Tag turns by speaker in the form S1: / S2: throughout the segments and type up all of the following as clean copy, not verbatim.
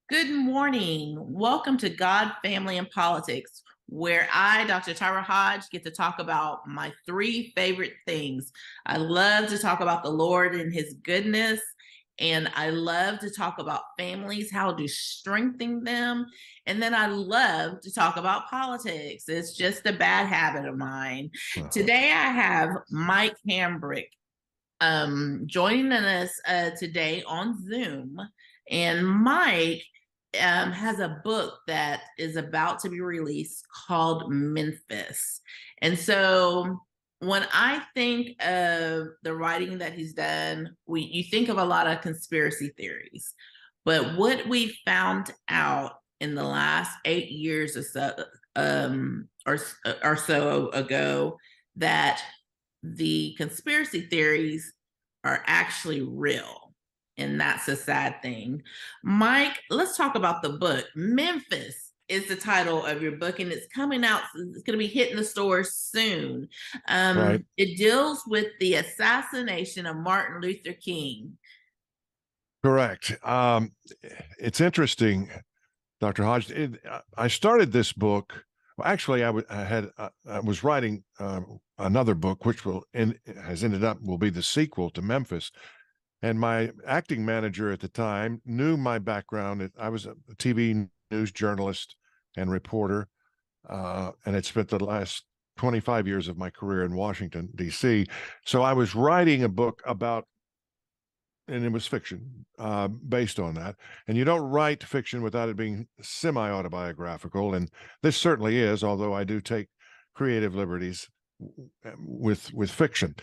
S1: Good morning. Welcome to God, Family, and Politics, where I, Dr. Tyra Hodge, get to talk about my three favorite things. I love to talk about the Lord and His goodness, and I love to talk about families, how to strengthen them, and then I love to talk about politics. It's just a bad habit of mine. Today, I have Mike Hambrick joining us today on Zoom. And Mike has a book that is about to be released called Memphis. And so when I think of the writing that he's done, you think of a lot of conspiracy theories. But what we found out in the last 8 years or so ago, that the conspiracy theories are actually real. And that's a sad thing. Mike, let's talk about the book. Memphis is the title of your book, and it's coming out. It's going to be hitting the stores soon.
S2: Right.
S1: It deals with the assassination of Martin Luther King.
S2: Correct. It's interesting, Dr. Hodge. I started this book. Well, actually, I was writing another book, which has ended up will be the sequel to Memphis. And my acting manager at the time knew my background. I was a TV news journalist and reporter, and had spent the last 25 years of my career in Washington, D.C. So I was writing a book about, and it was fiction based on that. And you don't write fiction without it being semi-autobiographical, and this certainly is, although I do take creative liberties with fiction.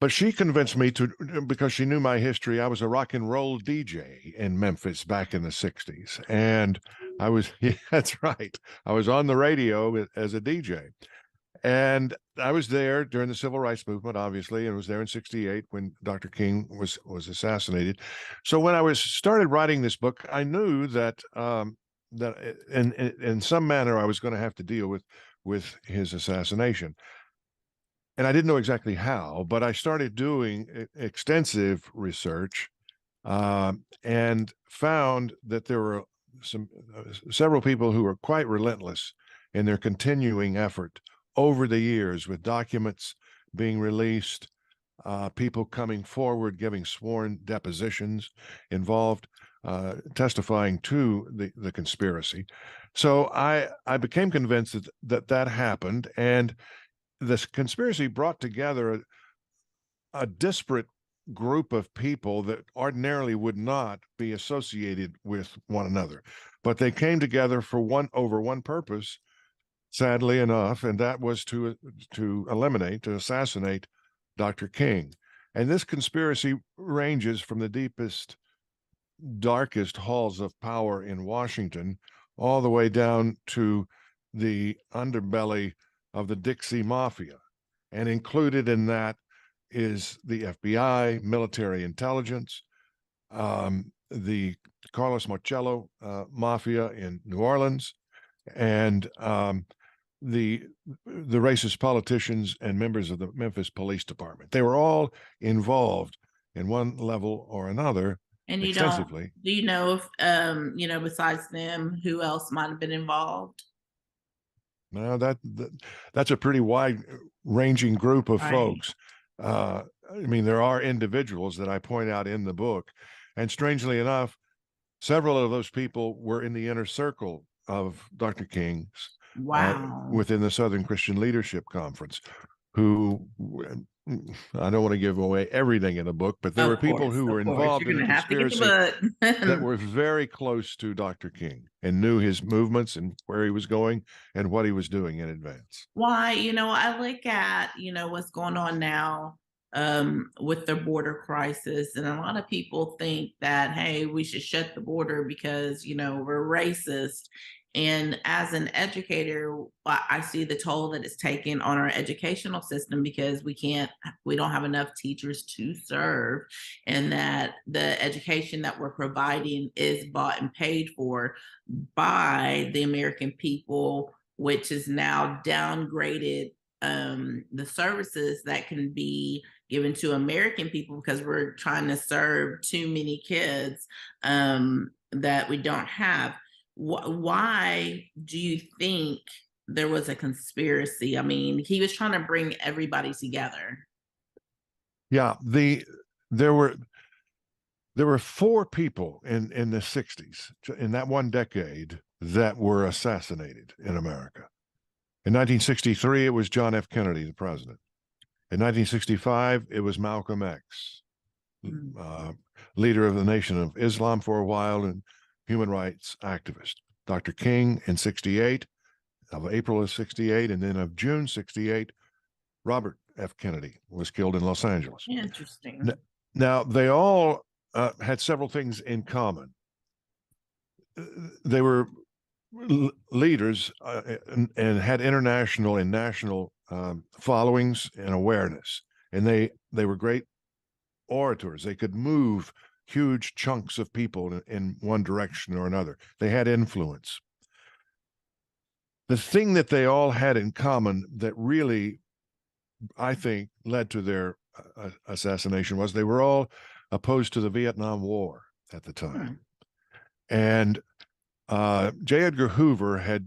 S2: But she convinced me to, because she knew my history. I was a rock and roll DJ in Memphis back in the 60s. And yeah, that's right. I was on the radio as a DJ. And I was there during the civil rights movement, obviously, and was there in 68 when Dr. King was assassinated. So when I started writing this book, I knew that that in some manner I was going to have to deal with his assassination. And I didn't know exactly how, but I started doing extensive research and found that there were several people who were quite relentless in their continuing effort over the years, with documents being released, people coming forward, giving sworn depositions involved, testifying to the conspiracy. So I became convinced that happened, and this conspiracy brought together a disparate group of people that ordinarily would not be associated with one another, but they came together for one purpose, sadly enough, and that was to assassinate Dr. King. And this conspiracy ranges from the deepest, darkest halls of power in Washington all the way down to the underbelly of the Dixie Mafia. And included in that is the FBI, military intelligence, the Carlos Marcello Mafia in New Orleans, and the racist politicians and members of the Memphis Police Department. They were all involved in one level or another.
S1: And
S2: extensively.
S1: do you know if, besides them, who else might have been involved?
S2: No, that's a pretty wide-ranging group of
S1: Right.
S2: folks. I mean, there are individuals that I point out in the book, and strangely enough, several of those people were in the inner circle of Dr. King's within the Southern Christian Leadership Conference, who, I don't want to give away everything in the book, but there were people who were involved in the conspiracy that were very close to Dr. King and knew his movements and where he was going and what he was doing in advance.
S1: Why, I look at, what's going on now with the border crisis. And a lot of people think that, hey, we should shut the border because, we're racist. And as an educator, I see the toll that it's taken on our educational system because we don't have enough teachers to serve, and that the education that we're providing is bought and paid for by the American people, which is now downgraded the services that can be given to American people because we're trying to serve too many kids that we don't have. Why do you think there was a conspiracy? I mean, he was trying to bring everybody together.
S2: Yeah, there were there were four people in the 60s, in that one decade, that were assassinated in America. In 1963, it was John F. Kennedy, the president. In 1965, it was Malcolm X,
S1: Mm.
S2: leader of the Nation of Islam for a while and human rights activist. Dr. King in 68, of April of 68, and then of June 68, Robert F. Kennedy was killed in Los Angeles.
S1: Interesting.
S2: Now, they all had several things in common. They were leaders and had international and national followings and awareness, and they were great orators. They could move huge chunks of people in one direction or another. They had influence. The thing that they all had in common that really, I think, led to their assassination was they were all opposed to the Vietnam War at the time. And J. Edgar Hoover had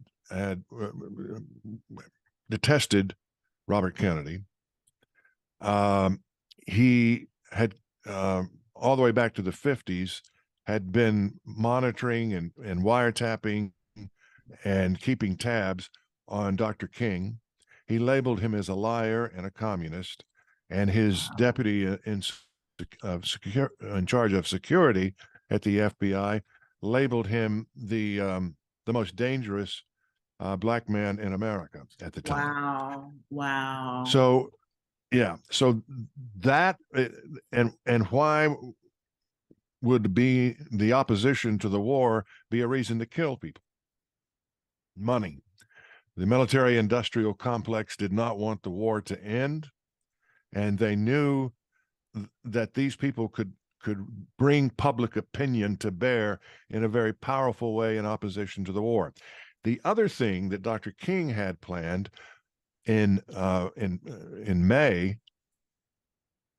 S2: detested Robert Kennedy. He had all the way back to the 50s had been monitoring and wiretapping and keeping tabs on Dr. King. He labeled him as a liar and a communist, and his deputy in charge of security at the FBI labeled him the most dangerous black man in America at the time.
S1: Wow. Wow.
S2: So, yeah. So that and why would be the opposition to the war be a reason to kill people? Money. The military-industrial complex did not want the war to end, and they knew that these people could bring public opinion to bear in a very powerful way in opposition to the war. The other thing that Dr. King had planned in May,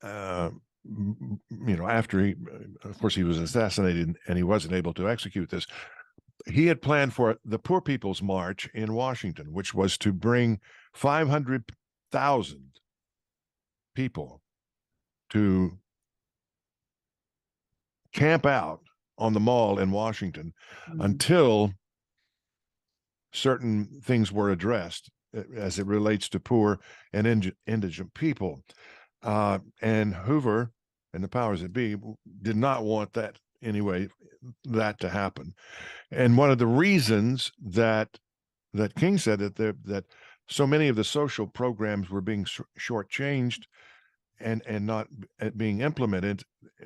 S2: after he, of course, he was assassinated and he wasn't able to execute this. He had planned for the Poor People's March in Washington, which was to bring 500,000 people to camp out on the mall in Washington until certain things were addressed as it relates to poor and indigent people. And Hoover and the powers that be did not want that that to happen. And one of the reasons that King said that so many of the social programs were being shortchanged and not being implemented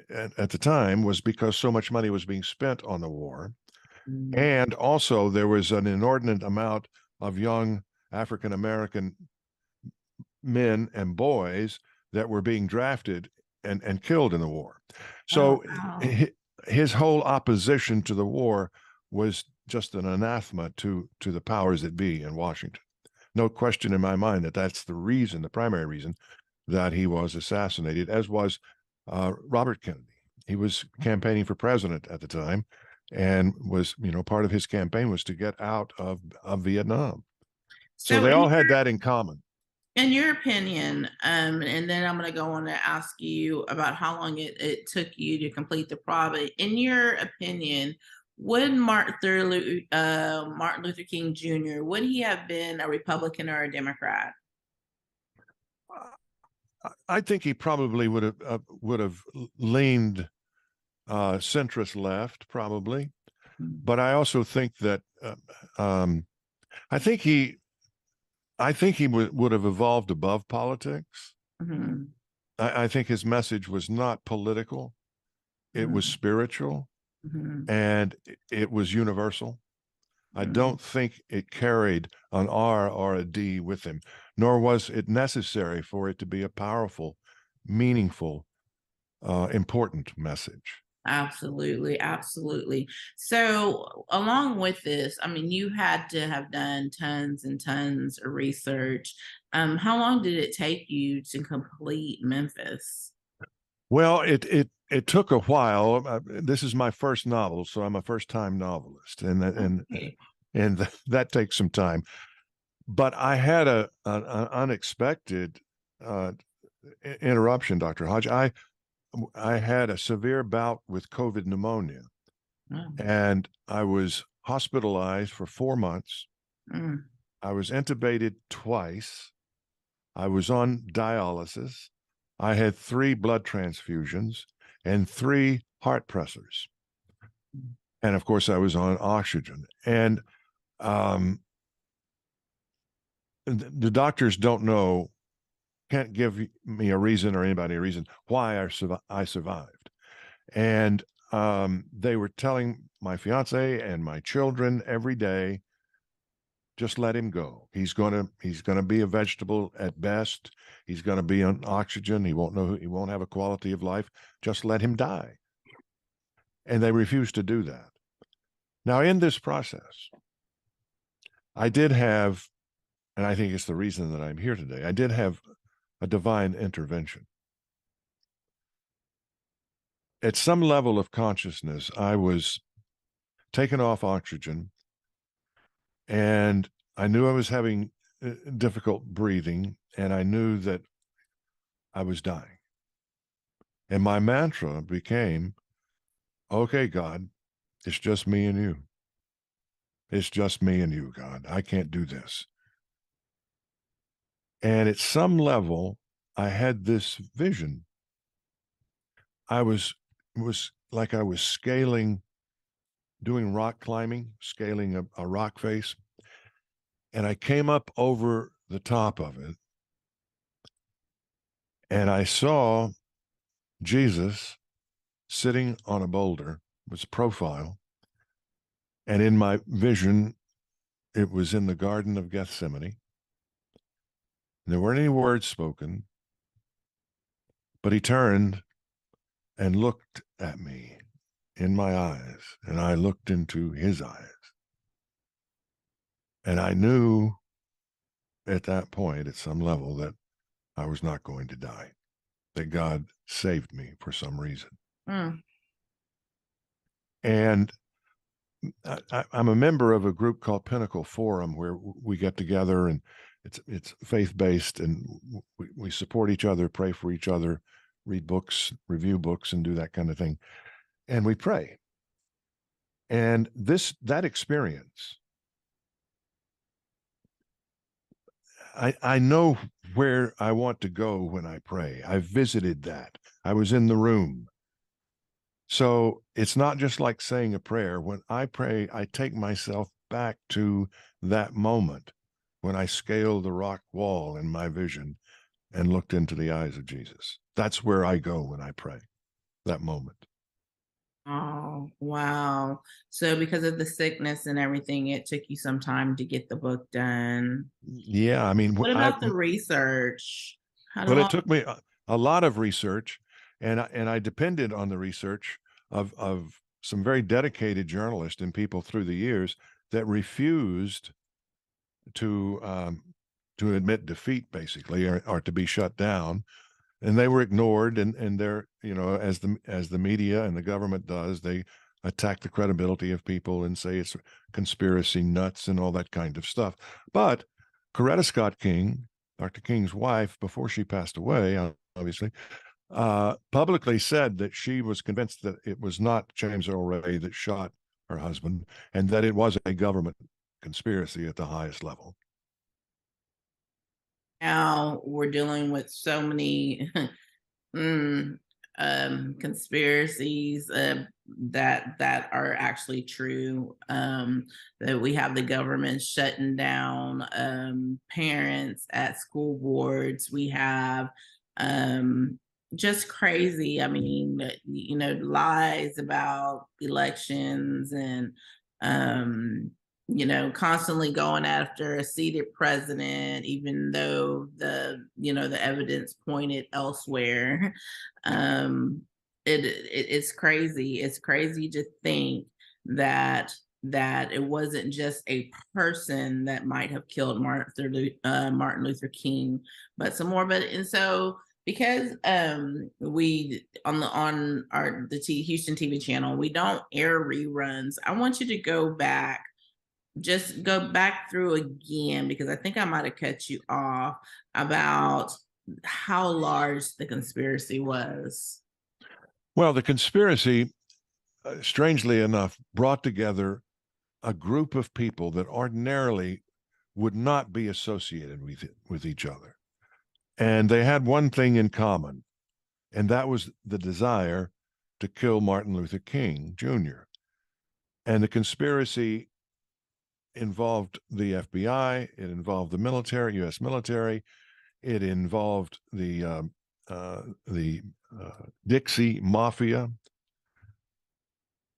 S2: at the time was because so much money was being spent on the war. And also there was an inordinate amount of young African American men and boys that were being drafted and killed in the war. So his whole opposition to the war was just an anathema to the powers that be in Washington. No question in my mind that that's the reason, the primary reason that he was assassinated, as was Robert Kennedy. He was campaigning for president at the time, and was, part of his campaign was to get out of Vietnam. So they all had that in common.
S1: In your opinion, and then I'm going to go on to ask you about how long it took you to complete the project. In your opinion, would Martin Luther King Jr., would he have been a Republican or a Democrat?
S2: I think he probably would have leaned centrist left, probably. But I also think that I think he would have evolved above politics. I think his message was not political; it was spiritual, and it was universal. I don't think it carried an R or a D with him, nor was it necessary for it to be a powerful, meaningful, important message.
S1: Absolutely, absolutely. So, along with this, I mean, you had to have done tons and tons of research. How long did it take you to complete Memphis?
S2: Well, it took a while. This is my first novel, so I'm a first time novelist,
S1: Okay.
S2: and that takes some time. But I had an unexpected uh, interruption, Dr. Hodge. I had a severe bout with COVID pneumonia,
S1: Mm,
S2: and I was hospitalized for 4 months.
S1: mm,
S2: I was intubated twice. I was on dialysis. I had 3 blood transfusions and 3 heart pressors.
S1: mm.
S2: And of course, I was on oxygen. And um, the doctors don't know, can't give me a reason or anybody a reason why I survived. And they were telling my fiance and my children every day, just let him go. He's gonna be a vegetable at best. He's gonna be on oxygen. He won't have a quality of life. Just let him die. And they refused to do that. Now, in this process, I did have, and I think it's the reason that I'm here today, I did have a divine intervention. At some level of consciousness, I was taken off oxygen, and I knew I was having difficult breathing, and I knew that I was dying. And my mantra became, okay, God, it's just me and you. It's just me and you, God. I can't do this. And at some level, I had this vision. I was it was like I was scaling, doing rock climbing, scaling a rock face, and I came up over the top of it, and I saw Jesus sitting on a boulder. It was a profile, and in my vision, it was in the Garden of Gethsemane. There weren't any words spoken, but he turned and looked at me in my eyes, and I looked into his eyes. And I knew at that point, at some level, that I was not going to die, that God saved me for some reason.
S1: Mm.
S2: And I'm a member of a group called Pinnacle Forum, where we get together, and it's faith based, and we support each other, pray for each other, read books, review books, and do that kind of thing. And we pray. And that experience, I know where I want to go when I pray. I visited that. I was in the room. So it's not just like saying a prayer. When I pray, I take myself back to that moment when I scaled the rock wall in my vision and looked into the eyes of Jesus. That's where I go when I pray, that moment.
S1: Oh, wow. So because of the sickness and everything, it took you some time to get the book done.
S2: Yeah, I mean,
S1: What about the research? How
S2: well, it
S1: long?
S2: took me a lot of research, and I depended on the research of some very dedicated journalists and people through the years that refused to um, to admit defeat, basically, or to be shut down, and they were ignored. And they're, as the media and the government does, they attack the credibility of people and say it's conspiracy nuts and all that kind of stuff. But Coretta Scott King, Dr. King's wife, before she passed away, obviously, publicly said that she was convinced that it was not James Earl Ray that shot her husband, and that it was a government conspiracy at the highest level.
S1: Now we're dealing with so many mm, conspiracies that are actually true. That we have the government shutting down parents at school boards. We have just crazy. I mean, lies about elections and constantly going after a seated president, even though the evidence pointed elsewhere. um it's crazy. It's crazy to think that it wasn't just a person that might have killed Martin Luther King, but some more. But and so because we on our Houston TV channel, we don't air reruns. I want you to just go back through again, because I think I might have cut you off about how large the conspiracy was.
S2: Well, the conspiracy, strangely enough, brought together a group of people that ordinarily would not be associated with each other. And they had one thing in common, and that was the desire to kill Martin Luther King Jr. And the conspiracy involved the FBI, it involved the military, U.S. military, it involved the Dixie Mafia,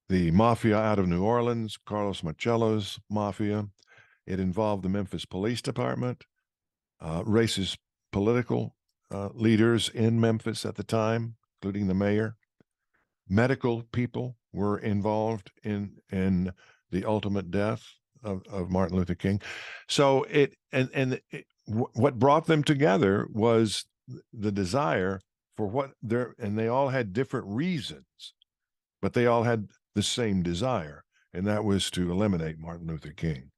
S2: the mafia out of New Orleans, Carlos Marcello's mafia. It involved the Memphis Police Department, racist political leaders in Memphis at the time, including the mayor. Medical people were involved in the ultimate death of Martin Luther King. So what brought them together was the desire for and they all had different reasons, but they all had the same desire, and that was to eliminate Martin Luther King.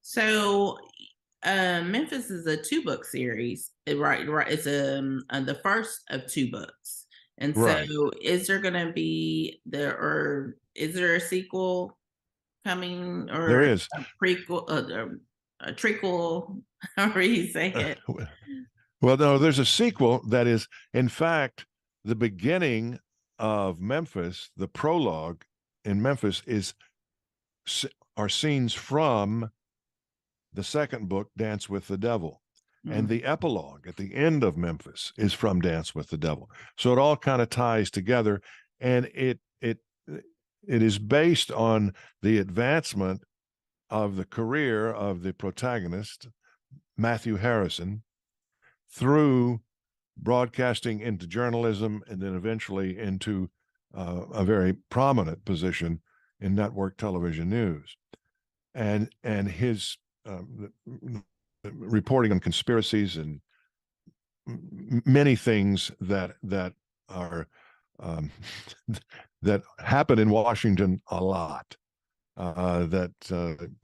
S1: So Memphis is a 2-book series, right? It's the first of 2 books. And so
S2: Right.
S1: is there going to be is there a sequel coming, or
S2: There is
S1: a prequel, a trequel, however you say it?
S2: Well, no, there's a sequel that is, in fact, the beginning of Memphis. The prologue in Memphis are scenes from the second book, Dance with the Devil. And the epilogue at the end of Memphis is from Dance with the Devil. So it all kind of ties together, and it is based on the advancement of the career of the protagonist, Matthew Harrison, through broadcasting into journalism and then eventually into a very prominent position in network television news. And his reporting on conspiracies and many things that are that happen in Washington a lot, that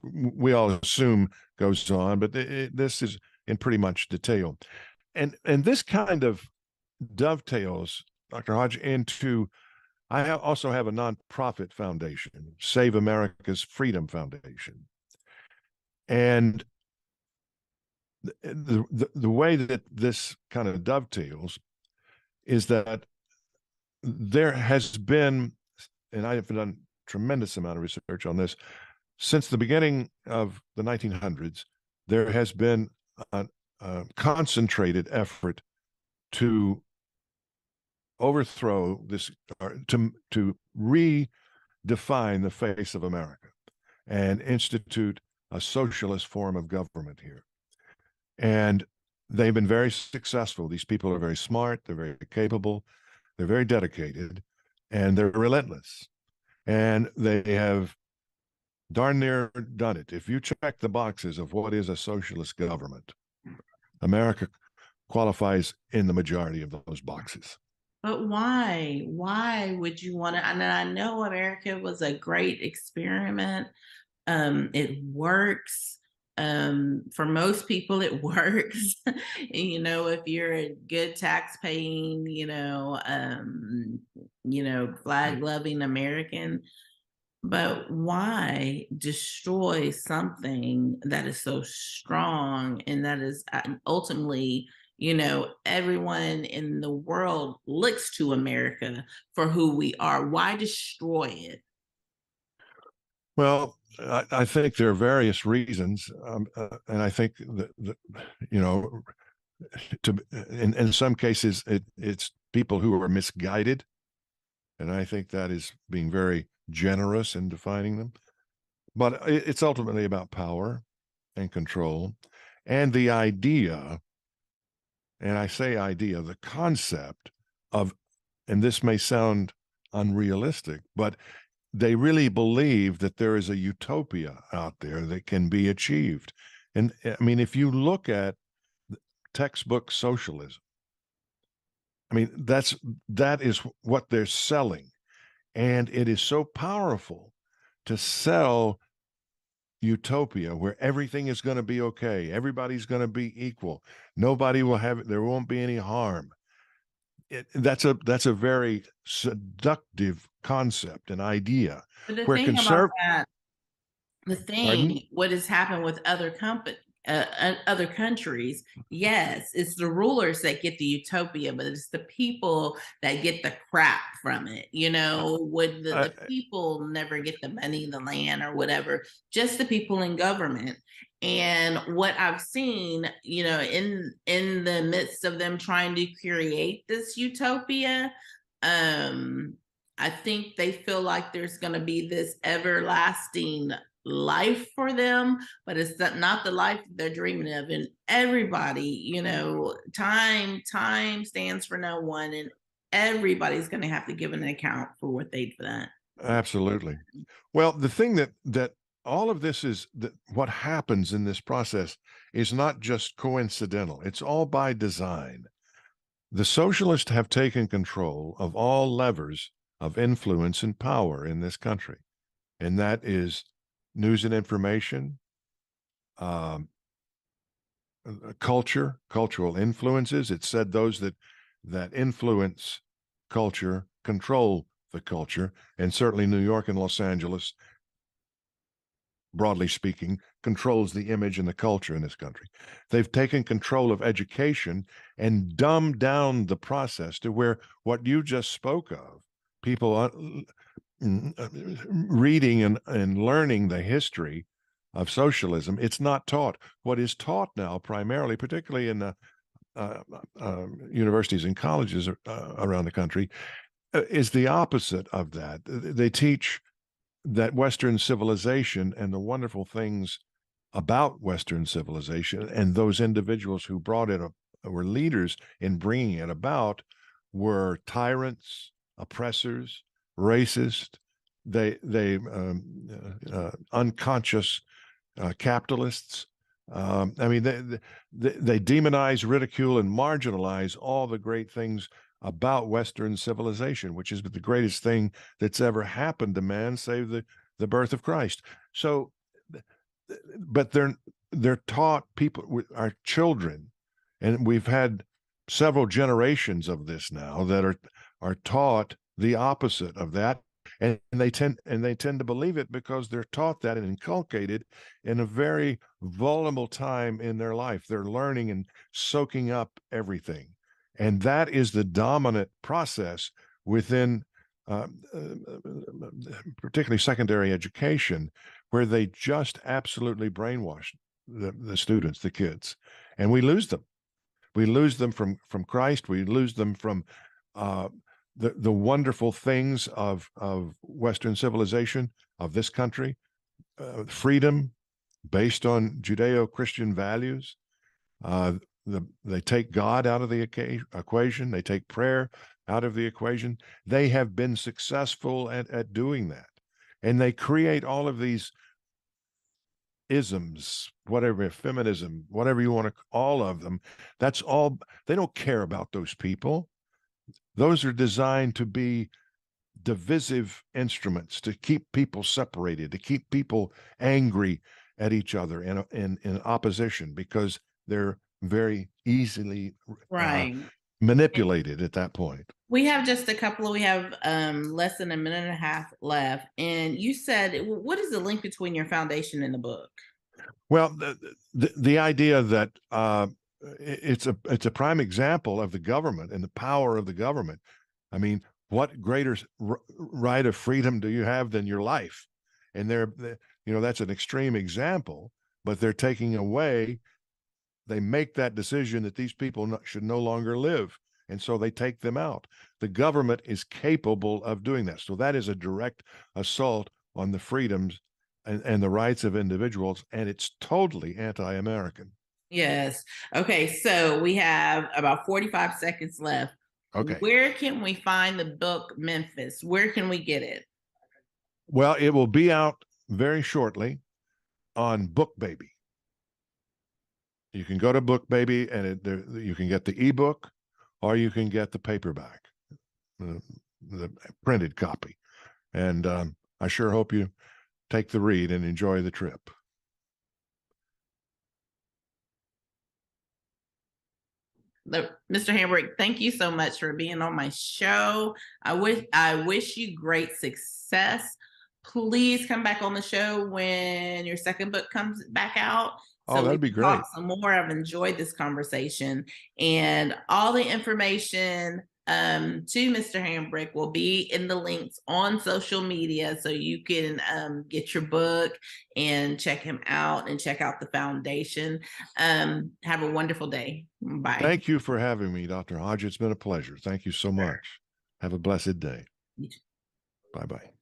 S2: we all assume goes on, but this is in pretty much detail. And this kind of dovetails, Dr. Hodge, into, I also have a nonprofit foundation, Save America's Freedom Foundation. And the way that this kind of dovetails is that there has been, and I have done a tremendous amount of research on this, since the beginning of the 1900s, there has been a concentrated effort to overthrow this, to redefine the face of America and institute a socialist form of government here. And they've been very successful. These people are very smart, they're very capable, they're very dedicated, and they're relentless. And they have darn near done it. If you check the boxes of what is a socialist government, America qualifies in the majority of those boxes.
S1: But why? Why would you want to? And I know America was a great experiment. It works. For most people, it works. If you're a good tax-paying, flag-loving American. But why destroy something that is so strong and that is ultimately, everyone in the world looks to America for who we are? Why destroy it?
S2: Well, I think there are various reasons, and I think that in some cases it's people who are misguided, and I think that is being very generous in defining them. But it's ultimately about power and control, and the idea, and I say idea, the concept of, and this may sound unrealistic, but they really believe that there is a utopia out there that can be achieved. And I mean, if you look at textbook socialism, I mean, that is what they're selling. And it is so powerful to sell utopia where everything is going to be okay. Everybody's going to be equal. Nobody will have it. There won't be any harm. That's a very seductive concept and idea
S1: But the
S2: where
S1: thing about
S2: conserv
S1: that,
S2: pardon?
S1: what has happened with other countries, yes, it's the rulers that get the utopia, but it's the people that get the crap from it. Would the
S2: I,
S1: people never get the money, the land, or whatever, just the people in government. And what I've seen, in the midst of them trying to create this utopia, um, I think they feel like there's going to be this everlasting life for them, but it's not the life they're dreaming of. And everybody, time stands for no one, and everybody's going to have to give an account for what they've done.
S2: Absolutely. Well, the thing that all of this is that what happens in this process is not just coincidental. It's all by design. The socialists have taken control of all levers of influence and power in this country, and that is news and information, um, culture, cultural influences. It said those that influence culture control the culture, and certainly New York and Los Angeles, broadly speaking, controls the image and the culture in this country. They've taken control of education and dumbed down the process to where what you just spoke of, people reading and learning the history of socialism, it's not taught. What is taught now, primarily, particularly in the universities and colleges around the country, is the opposite of that. They teach that Western civilization and the wonderful things about Western civilization and those individuals who brought it up, were leaders in bringing it about, were tyrants, oppressors, racist. They unconscious capitalists. I mean, they demonize, ridicule, and marginalize all the great things about Western civilization, which is the greatest thing that's ever happened to man, save the birth of Christ. So, but they're taught, people, our children, and we've had several generations of this now that are taught the opposite of that, and they tend to believe it because they're taught that and inculcated in a very vulnerable time in their life. They're learning and soaking up everything, and that is the dominant process within particularly secondary education, where they just absolutely brainwash the students, the kids, and we lose them. We lose them from Christ. We lose them from the wonderful things of Western civilization, of this country, freedom based on Judeo-Christian values. They take God out of the equation. They take prayer out of the equation. They have been successful at doing that. And they create all of these isms, whatever, feminism, whatever you want to, all of them. That's all. They don't care about those people. Those are designed to be divisive instruments, to keep people separated, to keep people angry at each other in opposition, because they're very easily
S1: Right.
S2: manipulated at that point.
S1: We have just a couple. We have less than a minute and a half left. And you said, what is the link between your foundation and the book?
S2: Well, the idea that it's a prime example of the government and the power of the government. I mean, what greater right of freedom do you have than your life? And that's an extreme example, but they're taking away. They make that decision that these people should no longer live, and so they take them out. The government is capable of doing that. So that is a direct assault on the freedoms and the rights of individuals, and it's totally anti-American.
S1: Yes. Okay. So we have about 45 seconds left.
S2: Okay.
S1: Where can we find the book Memphis? Where can we get it?
S2: Well, it will be out very shortly on BookBaby. You can go to BookBaby and you can get the ebook, or you can get the paperback, the printed copy. And I sure hope you take the read and enjoy the trip.
S1: Mr. Hambrick, thank you so much for being on my show. I wish you great success. Please come back on the show when your second book comes back out.
S2: Oh, that'd be great.
S1: Some more. I've enjoyed this conversation, and all the information to Mr. Hambrick will be in the links on social media, so you can get your book and check him out and check out the foundation. Have a wonderful day. Bye.
S2: Thank you for having me, Dr. Hodge. It's been a pleasure. Thank you so much. Have a blessed day. Bye-bye.